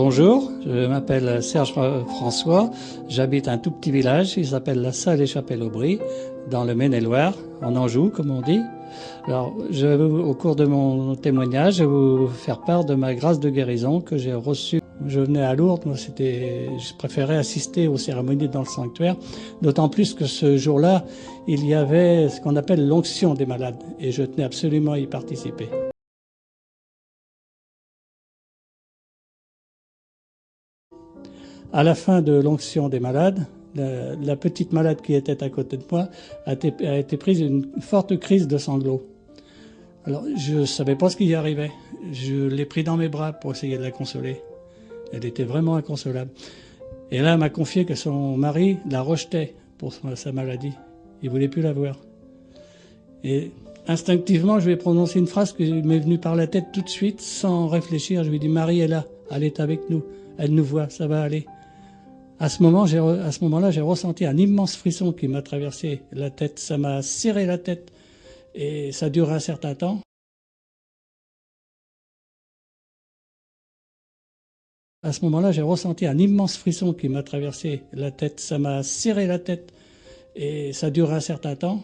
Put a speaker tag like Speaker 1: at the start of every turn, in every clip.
Speaker 1: Bonjour, je m'appelle Serge François, j'habite un tout petit village, il s'appelle La Salle-et-Chapelle-Aubry, dans le Maine-et-Loire, en Anjou comme on dit. Alors, au cours de mon témoignage, je vais vous faire part de ma grâce de guérison que j'ai reçue. Je venais à Lourdes, je préférais assister aux cérémonies dans le sanctuaire, d'autant plus que ce jour-là, il y avait ce qu'on appelle l'onction des malades, et je tenais absolument à y participer. À la fin de l'onction des malades, la petite malade qui était à côté de moi a été prise une forte crise de sanglots. Alors, je ne savais pas ce qui y arrivait. Je l'ai pris dans mes bras pour essayer de la consoler. Elle était vraiment inconsolable. Et là, elle m'a confié que son mari la rejetait pour sa maladie. Il ne voulait plus la voir. Et instinctivement, je lui ai prononcé une phrase qui m'est venue par la tête tout de suite, sans réfléchir. Je lui ai dit, Marie est là, elle est avec nous, elle nous voit, ça va aller. À ce moment-là, j'ai ressenti un immense frisson qui m'a traversé la tête. Ça m'a serré la tête et ça dure un certain temps. À ce moment-là, j'ai ressenti un immense frisson qui m'a traversé la tête. Ça m'a serré la tête et ça dure un certain temps.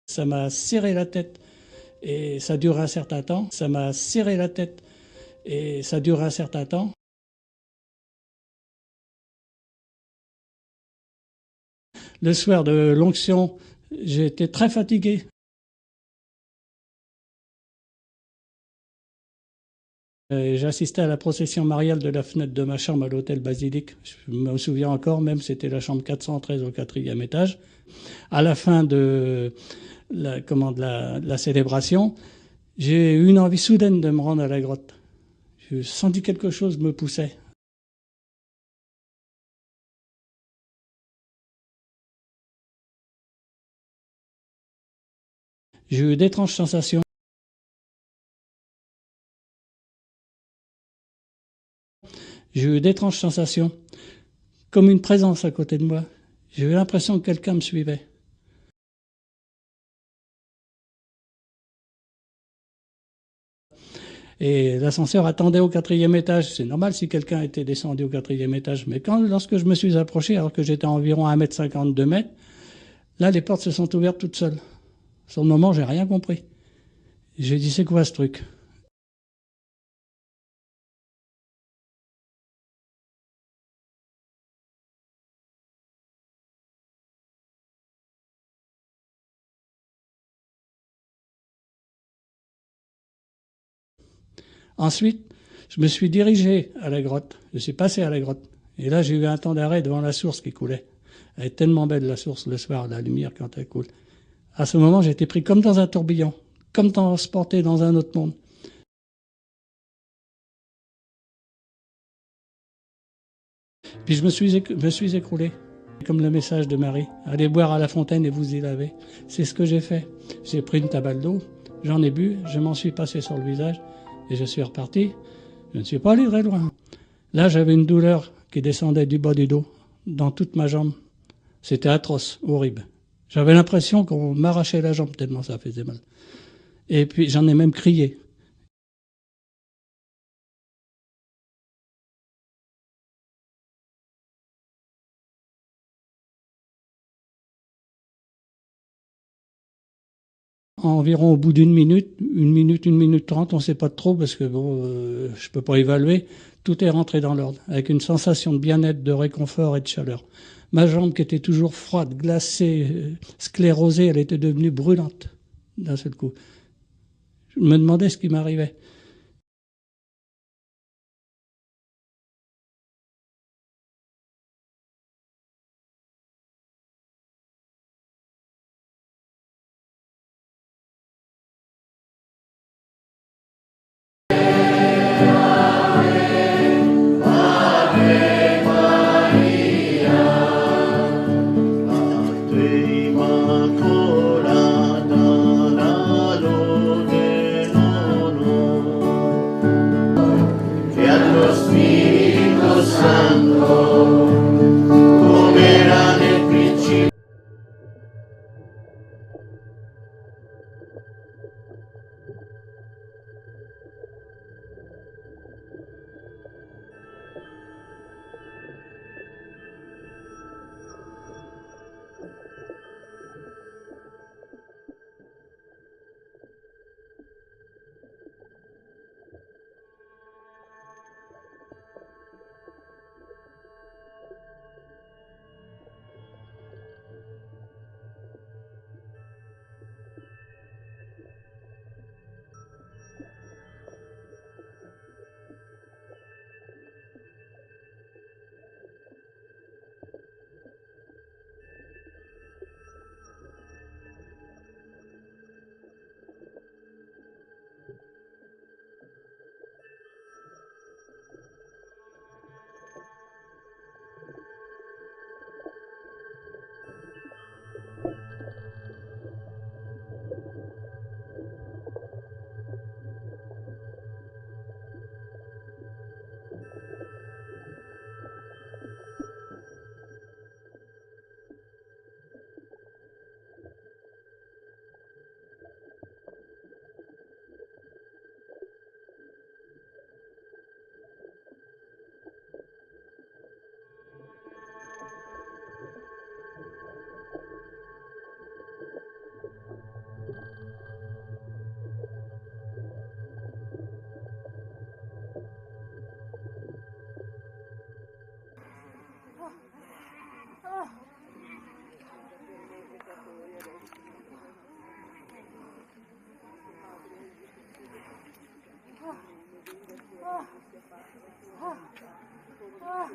Speaker 1: Ça m'a serré la tête et ça dure un certain temps. Ça m'a serré la tête et ça dure un certain temps. Le soir de l'onction, j'ai été très fatigué. J'assistais à la procession mariale de la fenêtre de ma chambre à l'hôtel Basilique. Je me souviens encore, même c'était la chambre 413 au 4e étage. À la fin de la célébration, j'ai eu une envie soudaine de me rendre à la grotte. J'ai senti quelque chose me poussait. J'ai eu d'étranges sensations. J'ai eu d'étranges sensations, comme une présence à côté de moi. J'ai eu l'impression que quelqu'un me suivait. Et l'ascenseur attendait au 4e étage. C'est normal si quelqu'un était descendu au 4e étage. Mais lorsque je me suis approché, alors que j'étais à environ 1,50 m, 2 mètres, là, les portes se sont ouvertes toutes seules. Sur le moment, j'ai rien compris. J'ai dit, c'est quoi ce truc? Ensuite, je me suis dirigé à la grotte. Je suis passé à la grotte. Et là, j'ai eu un temps d'arrêt devant la source qui coulait. Elle est tellement belle, la source, le soir, la lumière quand elle coule. À ce moment, j'étais pris comme dans un tourbillon, comme transporté dans un autre monde. Puis je me suis écroulé, comme le message de Marie. Allez boire à la fontaine et vous y lavez. C'est ce que j'ai fait. J'ai pris une tabale d'eau, j'en ai bu, je m'en suis passé sur le visage et je suis reparti. Je ne suis pas allé très loin. Là, j'avais une douleur qui descendait du bas du dos, dans toute ma jambe. C'était atroce, horrible. J'avais l'impression qu'on m'arrachait la jambe tellement ça faisait mal. Et puis j'en ai même crié. Environ au bout d'une minute, 1 minute 30, on ne sait pas trop parce que bon, je peux pas évaluer. Tout est rentré dans l'ordre, avec une sensation de bien-être, de réconfort et de chaleur. Ma jambe qui était toujours froide, glacée, sclérosée, elle était devenue brûlante d'un seul coup. Je me demandais ce qui m'arrivait.
Speaker 2: Ah. Ah.